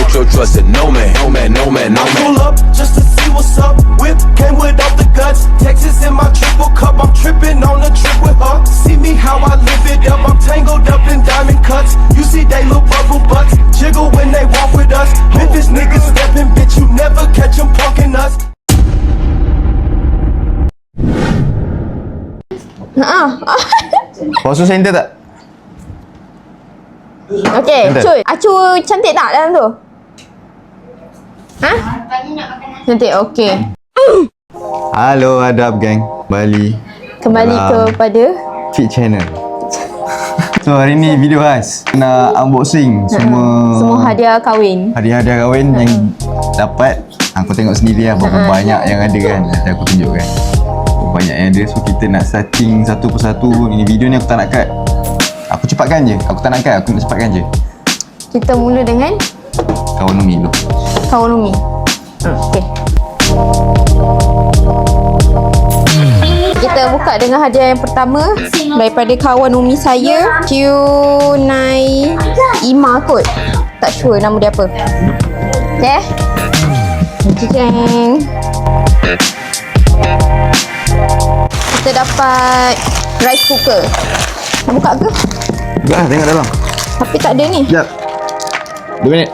put your trust in no man, no man, no man, no man. Pull up just to see what's up. Whip came without the guts. Texas in my triple cup. I'm tripping on the trip with her. See me how I live it up. I'm tangled up in diamond cuts. You see they little bubble butts jiggle when they walk with us. Memphis niggas stepping, bitch. You never catch them punking us. Posu center tak? Okay, Cuy. Acu cantik tak dalam tu? Ha? Cantik, okay. Halo, adab geng. Bali. Kembali kepada Fit Channel. So hari ni video khas. Nak unboxing semua hadiah kahwin. hadiah kahwin yang dapat. Aku tengok sendiri lah berapa banyak yang ada kan. Nanti aku tunjukkan berapa banyak yang ada. So kita nak searching satu persatu. Ini video ni aku tak nak cut. Aku cepatkan je. Aku tak nak cut, aku nak cepatkan je. Kita mula dengan Kawan Umi dulu. kawan Umi. Okay. Kita buka dengan hadiah yang pertama daripada kawan Umi saya, Qnai Ima kot. Tak sure nama dia apa. Okay. Jeng. Kita dapat rice cooker. Nak buka ke? Buka lah, tengok dalam. Tapi tak ada ni. Sekejap. 2 minit.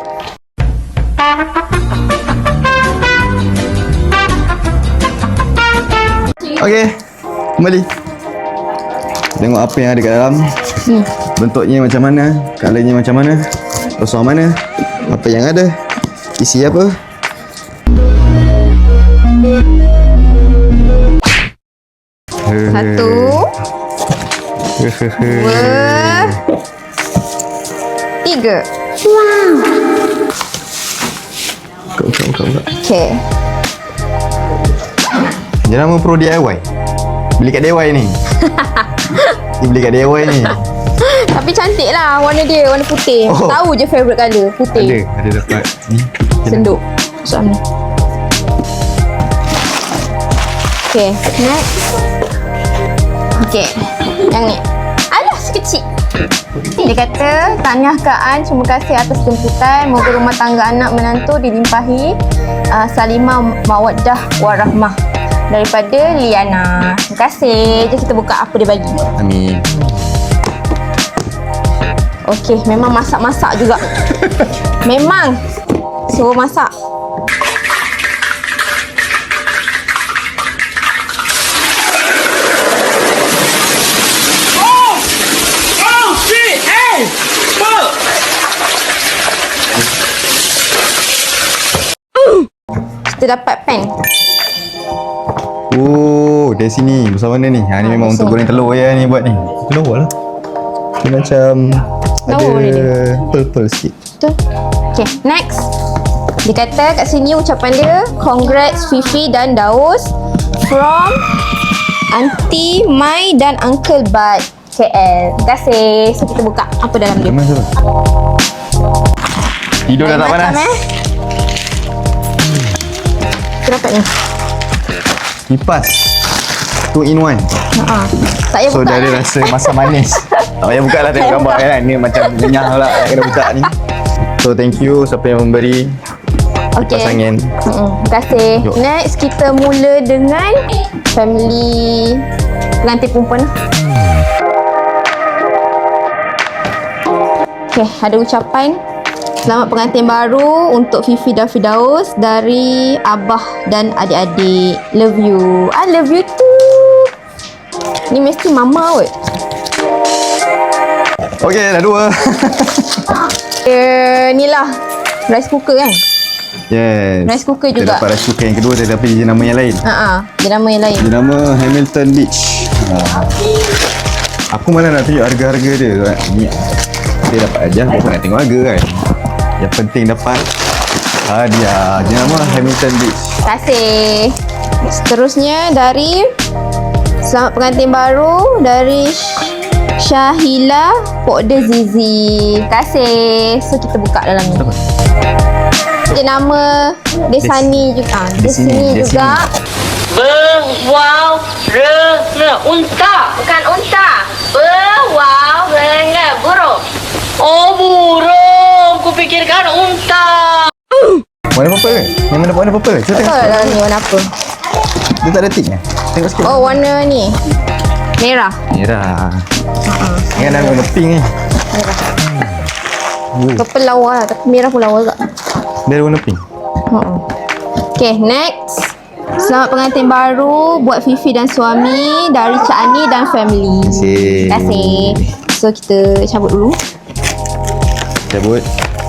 Okey, kembali. Tengok apa yang ada kat dalam. Bentuknya macam mana, colornya macam mana, kosong mana, apa yang ada, isi apa. Satu, dua, tiga. Buka. Okay. Jenama Pro DIY. Beli kat DIY ni. Dia beli kat DIY ni. Tapi cantik lah warna dia, warna putih. Oh. Tahu je favourite colour, putih. Ada dapat ni. Senduk. Masuk ni. Okay, next. Okay, yang ni. Alah, sekecil. Dia kata, tahniah Kak An, terima kasih atas jemputan. Moga rumah tangga anak menantu dilimpahi salimah mawaddah warahmah. Daripada Liana. Terima kasih. Jom kita buka apa dia bagi. Amin. Okey, memang masak-masak juga. Memang suruh masak. Kita dapat pen. Oh, dari sini. Besar mana ni? Ha, ni memang untuk goreng telur ya ni buat ni. Telur lah. Dia macam Telur ni dia. ada purple sikit. Betul. Okay, next. Dia kata kat sini ucapan dia, congrats Fifi dan Daus from Aunty Mai dan Uncle Bud KL. Terima kasih. So kita buka apa dalam dia. Memang siapa? Tidur dah tak Macam, panas. Kita dapat ni. Kipas 2 in 1. Tak payah So buka dah ada lah. rasa masam manis. Tak payah buka lah, tengok Tak gambar payah kan. Ni macam renyah pula nak kena buka ni. So thank you siapa yang memberi Okay. kipas angin. Terima kasih. Jom. Next kita mula dengan family pengantin perempuan. Okay, ada ucapan selamat pengantin baru untuk Fifi dan Firdaus dari Abah dan adik-adik. Love you. I love you too. Ni mesti mama kot. Okay, dah 2. Ni lah rice cooker kan. Yes. Rice cooker Kita juga. dapat rice cooker yang kedua tetapi dia nama yang lain. Dia nama yang lain. Dia nama Hamilton Beach. Aku mana nak tunjuk harga-harga dia kan. Ni kita dapat aja, aku nak tengok harga kan. Yang penting dapat hadiah. Dia nama Hamilton Beach. Terima kasih. Seterusnya dari selamat pengantin baru dari Syahila Pokda Zizi. Terima kasih. So kita buka dalam ni. Dia nama Desani juga. Desini juga. Wow, unta, bukan unta. Wow, burung. Oh, burung. Kupikirkan unta. Warna purple ke? Yang mana warna purple? Cuba Tak tengok. tahu dalam ni warna apa. Dia tak ada ticknya. Tengok sikit. Oh, warna ni. Merah. Merah. Yang ada warna pink ni. Purple lawa lah. Tapi merah pun lawa juga. Dia ada warna pink. Okay, next. Selamat pengantin baru buat Fifi dan suami dari Cak Ani dan family. Terima Terima kasih. So, kita cabut dulu. Cabut.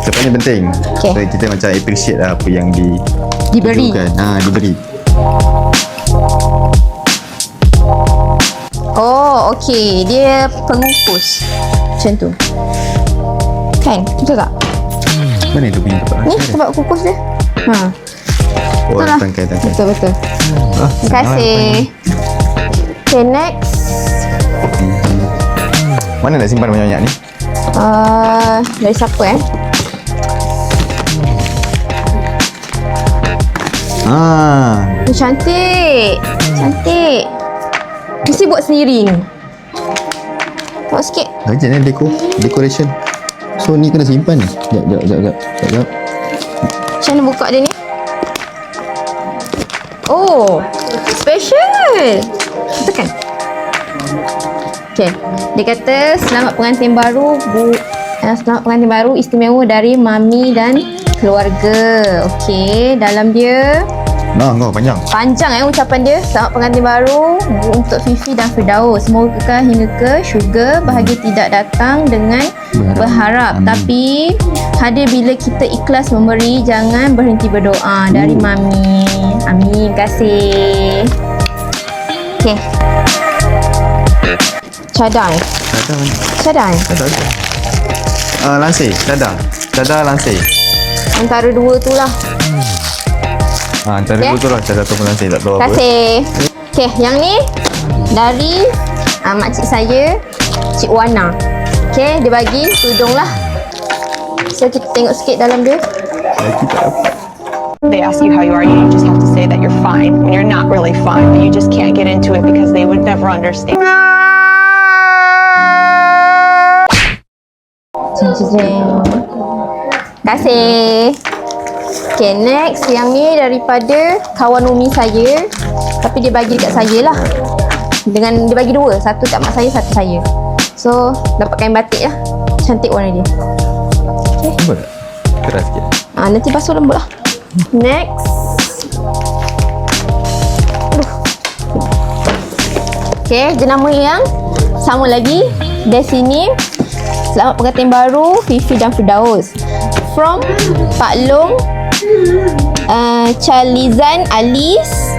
Lepas ni penting. Okay. So, kita macam appreciate lah apa yang Diberi. diberi. Oh, okay. Dia pengukus. Macam tu. Kan? Betul tak? Mana tu punya tempat? Ni sebab kukus dia. Oh, Betul lah. tangkai. Betul. Ah, Terima kasih. Okay, next. Mana nak simpan banyak-banyak ni? Dari siapa Cantik. Cantik. Mesti buat sendiri ni. Tengok sikit. Bajet ni decoration. So ni kena simpan ni. Sekejap. Macam mana buka dia ni? Oh, special. Tekan. Okay. Dia kata selamat pengantin baru selamat pengantin baru istimewa dari mami dan keluarga. Okay, dalam dia Nah, kau panjang. ucapan dia. Selamat pengantin baru untuk Fifi dan Firdaus. Semoga kekal hingga ke syurga. Bahagia tidak datang dengan berharap. Tapi hadir bila kita ikhlas memberi. Jangan berhenti berdoa. Dari mami. Amin. Terima kasih. Okay. Cadar. Lansir. Cadar lansir. Antara dua tu lah. Antara dua tu lah. Cadar tu pun lansir. Tak tahu Terima apa. kasih. Okay, yang ni dari makcik saya, Cik Wana. Okay, dia bagi tudung lah. So, kita tengok sikit dalam dia. Lagi tak dapat. They ask you how you are, you just have to say that you're fine when you're not really fine, but you just can't get into it because they would never understand. Terima kasih. Okay, next. Yang ni daripada kawan Umi saya. Tapi dia bagi dekat saya lah. Dia bagi dua. Satu kat mak saya, satu saya. So, dapat kain batik lah. Cantik warna dia. Lembut tak? Keras sikit. Nanti basuh lembut lah. Next. Okay, jenama yang sama lagi. Dari sini, selamat pengantin baru Fifi dan Firdaus. From Pak Long, Chalizan Alice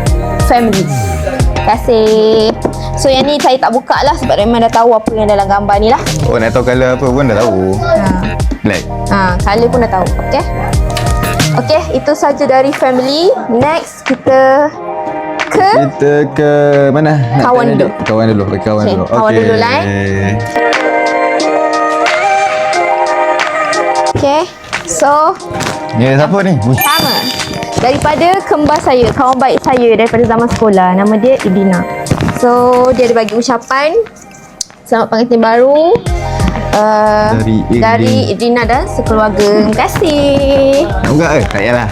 family. Terima kasih. So yang ni saya tak buka lah sebab memang dah tahu apa yang dalam gambar ni lah. Oh, nak tahu colour apa pun dah tahu. Black. Colour pun dah tahu. Okay, itu saja dari family. Next kita ke mana? Nak Kawan tanya dulu. Kawan dulu. Kawan dulu lah. Okay, so Ni siapa ni? sama daripada kembar saya, kawan baik saya daripada zaman sekolah. Nama dia Idina. So dia ada bagi ucapan selamat pengantin baru dari Idina dan sekeluarga. Terima kasih. Nak buka ke? Tak payahlah.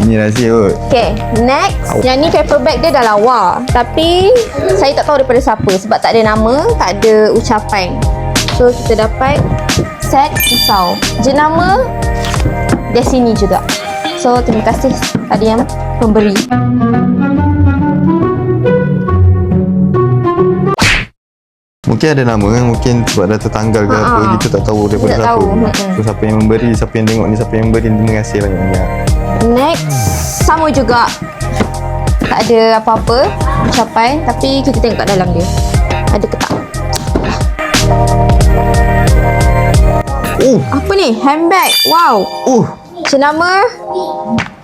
Ini rahsia kot. Okay, next. Yang ni paper bag dia dah lawa. Tapi saya tak tahu daripada siapa sebab tak ada nama, tak ada ucapan. So kita dapat set pisau. Jenama Destiny juga. So terima kasih tadi yang pemberi. Mungkin ada nama kan, mungkin sebab dah tertanggal ke apa gitu, tak tahu daripada Tak siapa. tahu. So siapa yang memberi, siapa yang tengok ni, siapa yang memberi, terima kasih banyak-banyak. Next, sama juga. Tak ada apa-apa ucapan, tapi kita tengok kat dalam dia. Ada ke tak? Apa ni? Handbag. Wow. Jenama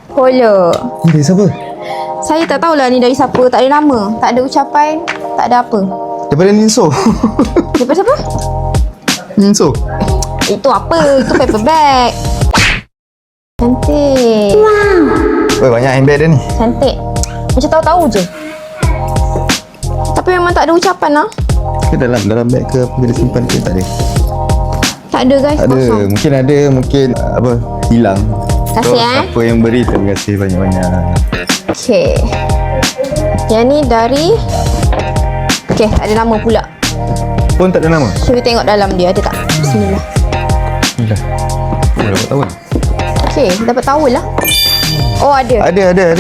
Polo. Ni dari siapa? Saya tak tahulah ni dari siapa. Tak ada nama, tak ada ucapan, tak ada apa. Daripada Ninso. Daripada siapa? Ninso. Itu apa? Itu paper bag. Cantik. Weh, banyak handbag dia ni. Cantik. Macam tahu-tahu je. Tapi memang tak ada ucapan lah. Ke dalam bag ke apa dia simpan ke tak ada? Tak ada guys. Tak ada. Kosong. Mungkin ada, mungkin apa hilang. So, Kasih siapa yang beri, terima kasih banyak-banyak. Okay. Yang ni dari... Okay, tak ada nama pula. Pun tak ada nama? Cuba tengok dalam dia, ada tak? Bismillah. Dah. Oh, dapat tawar. Okay, dapat towel lah. Oh, ada. Ada.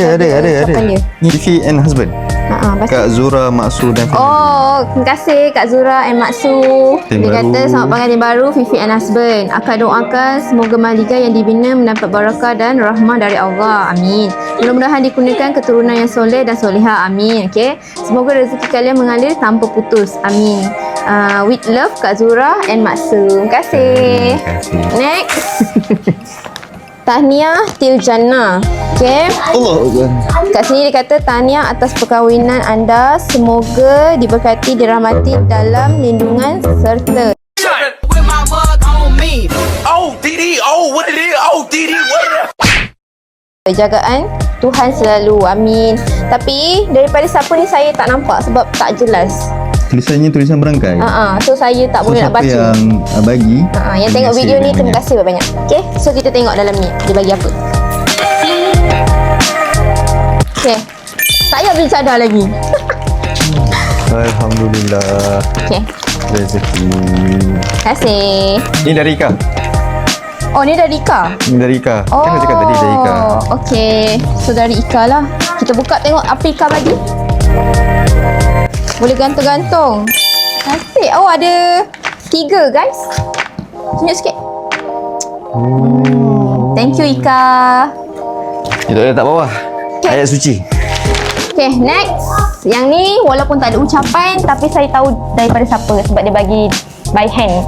Ucapan dia. Ni Fifi and husband. Baca. Kak Zura, Maksu dan family. Oh, terima kasih Kak Zura and Maksu. Tim Dia baru. kata selamat pengantin baru Fifi and husband. Akak doakan semoga Malika yang dibina mendapat barakah dan rahmah dari Allah. Amin. Mudah-mudahan dikurniakan keturunan yang soleh dan solehah. Amin. Okay. Semoga rezeki kalian mengalir tanpa putus. Amin. With love Kak Zura and Maksu. Terima kasih. Terima kasih. Next. Tahniah Tiljana. Okay. Allah. Kat sini dia kata tahniah atas perkahwinan anda. Semoga diberkati, dirahmati dalam lindungan serta Oh, Didi, oh, what it is? Oh, Didi, what it is? jagaan Tuhan selalu. Amin. Tapi daripada siapa ni saya tak nampak sebab tak jelas. Tulisannya tulisan berangkai. So saya tak boleh nak siapa baca. yang bagi, Yang tengok video ni terima kasih banyak. Okay, so kita tengok dalam ni dia bagi apa. Okay, tak payah beli cadar lagi. Alhamdulillah. Okay, Rezeki. terima kasih. Ni dari Ika. Oh, ni dari Ika. Ni dari Ika. Kan dah cakap tadi dari Ika. Okay, so dari Ika lah. Kita buka tengok apa Ika bagi. Boleh gantung-gantung. Asyik. Oh, ada 3 guys. Tunjuk sikit. Thank you Ika. Dia tak letak bawah. Okay. Ayat suci. Okay, next. Yang ni walaupun tak ada ucapan tapi saya tahu daripada siapa sebab dia bagi by hand.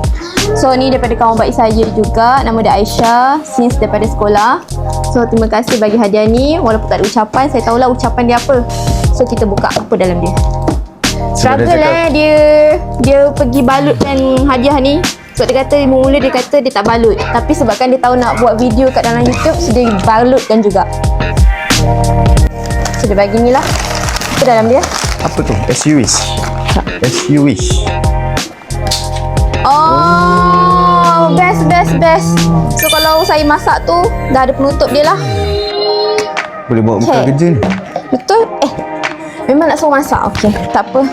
So ni daripada kawan baik saya juga, nama dia Aisyah, since daripada sekolah. So terima kasih bagi hadiah ni. Walaupun tak ada ucapan, saya tahulah ucapan dia apa. So kita buka apa dalam dia. Struggle dia pergi balutkan hadiah ni. Sebab dia kata mula dia kata dia tak balut, tapi sebabkan dia tahu nak buat video kat dalam YouTube, so dia balutkan juga. So dia bagi ni lah. Apa dalam dia? Apa tu? As you wish. As you wish. Oh, best. So kalau saya masak tu dah ada penutup dia lah. Boleh bawa bekal Okay. kerja ni. Betul? Memang nak suruh masak. Okey, tak apa.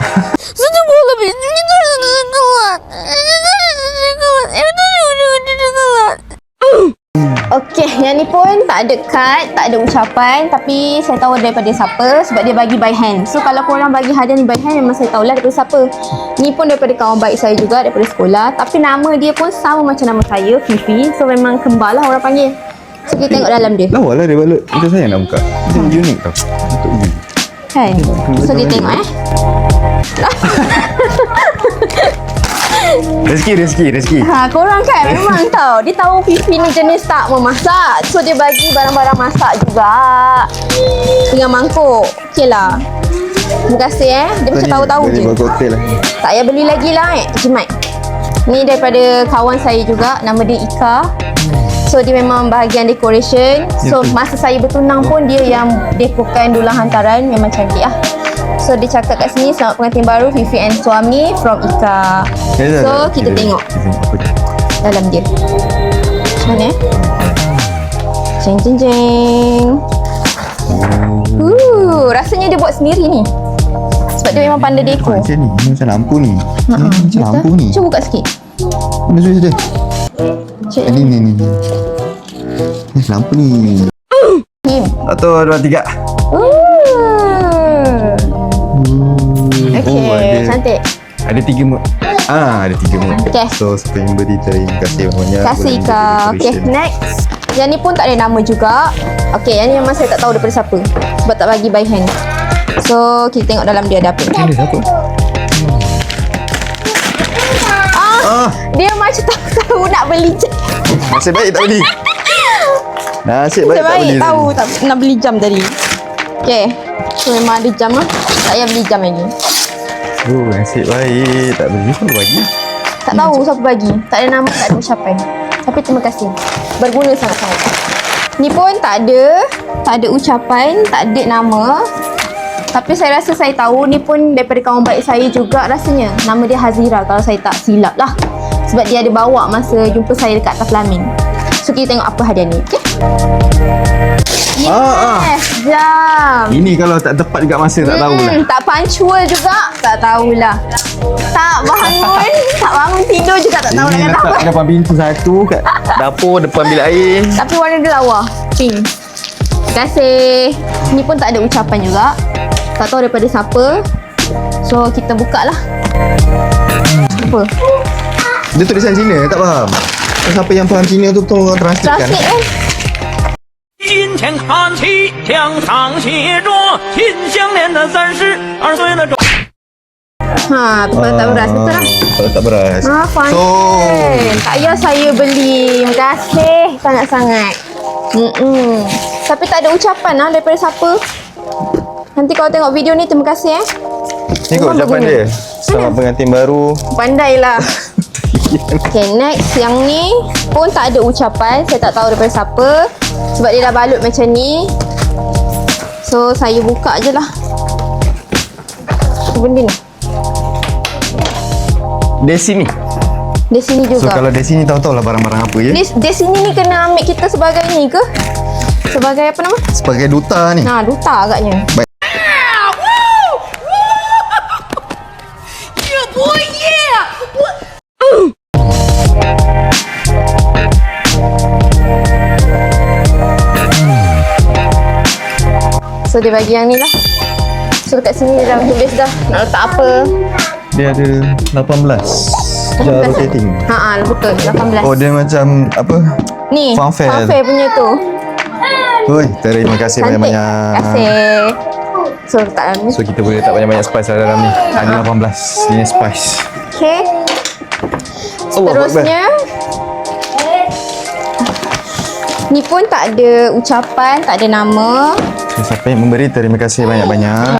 Okey, yang ni pun tak ada kad, tak ada ucapan, tapi saya tahu daripada siapa sebab dia bagi by hand. So kalau korang bagi hadiah ni by hand, memang saya tahulah daripada siapa. Ni pun daripada kawan baik saya juga, daripada sekolah, tapi nama dia pun sama macam nama saya, Fifi. So memang kembar lah orang panggil. So kita tengok dalam dia. Lawa lah dia balut. Macam saya nak buka. Dia unik tau. Untuk unik. Kan? So kita tengok Rezeki. Korang kan memang tahu. Dia tahu Fifi ni jenis tak memasak. So dia bagi barang-barang masak juga. Dengan mangkuk. Okey lah. Terima kasih Dia macam tahu-tahu je. Boleh buat koktel lah. Tak payah beli lagi lah Jimat. Ni daripada kawan saya juga. Nama dia Ika. So dia memang bahagian decoration. So masa saya bertunang pun dia yang dekorkan dulang hantaran. Memang cantik lah. So dia cakap kat sini, selamat pengantin baru Fifi and suami from Ika. So kita tengok dalam dia. Mana Jeng. Rasanya dia buat sendiri ni. Sebab dia memang pandai dekor. Macam ni. Ini macam lampu ni. Macam lampu ni. Cuba buka sikit. Mana sudah. Cik. Ni. Ni lampu ni. Him. 1, 2, 3. Okay, ada. cantik. Ada 3 mood. Ada 3 mood. Okay. So siapa yang beri terima kasih banyak. Terima kasih Kak. Okay, next. Yang ni pun tak ada nama juga. Okay, yang ni memang saya tak tahu daripada siapa. Sebab tak bagi by hand. So, kita tengok dalam dia ada apa. Ada siapa? Dia macam tak tahu nak beli jam. Nasib baik tak beli. Nasib baik tak beli. Tahu tak nak beli jam tadi. Okay. So, memang ada jam lah. Tak payah beli jam lagi. Nasib baik tak beli. Siapa bagi? Tak tahu siapa bagi. Tak ada nama, tak ada ucapan. Tapi terima kasih. Berguna sangat-sangat. Ni pun tak ada ucapan, tak ada nama. Tapi saya rasa saya tahu ni pun daripada kawan baik saya juga rasanya. Nama dia Hazira kalau saya tak silap lah. Sebab dia ada bawa masa jumpa saya dekat atas Flamin. So kita tengok apa hadiah ni. Okay? Jam. Ini kalau tak tepat juga masa tak tahulah. Tak punctual juga, tak tahulah. Tak bangun, tak bangun tidur juga tak tahu nak Ini kata apa. letak depan pintu satu kat dapur depan bilik air. Tapi warna dia lawa, pink. Terima kasih. Ni pun tak ada ucapan juga. Tak tahu daripada siapa. So kita buka lah. Apa? Dia tulisan Cina tak faham. Siapa yang faham Cina tu tolong translate kan. Trafik kan? 金钱看齐，墙上写着“心相连的32岁的中”。 Ha, tu kalau tak beras betul lah. Kalau tak beras. Ha, fine. So, Tak payah saya beli. Terima kasih sangat-sangat. Tapi tak ada ucapan lah daripada siapa. Nanti kalau tengok video ni, terima kasih ni kot Memang ucapan berguna. dia. Selamat pengantin baru. Pandailah. Okay, next. Yang ni pun tak ada ucapan. Saya tak tahu daripada siapa. Sebab dia dah balut macam ni. So, saya buka je lah. Apa benda ni? Desi ni. Di sini So juga. kalau Desi ni tahu-tahu lah barang-barang apa ya. Di sini ni kena ambil kita sebagai ni ke? Sebagai apa nama? Sebagai duta ni. Nah, duta agaknya. Baik. So dia bagi yang ni lah. So dekat sini dia dah tulis dah nak letak apa. Dia ada 18 jar rotating. Ha betul 18. Oh dia macam apa? Ni Funfair. Funfair punya tu. Oi, terima kasih Cantik. banyak-banyak. Terima kasih. So letak dalam ni. So kita boleh letak banyak-banyak spice lah dalam ni. Ada 18 jenis spice. Okay. Allah Seterusnya ni pun tak ada ucapan, tak ada nama. So, siapa yang memberi terima kasih banyak-banyak.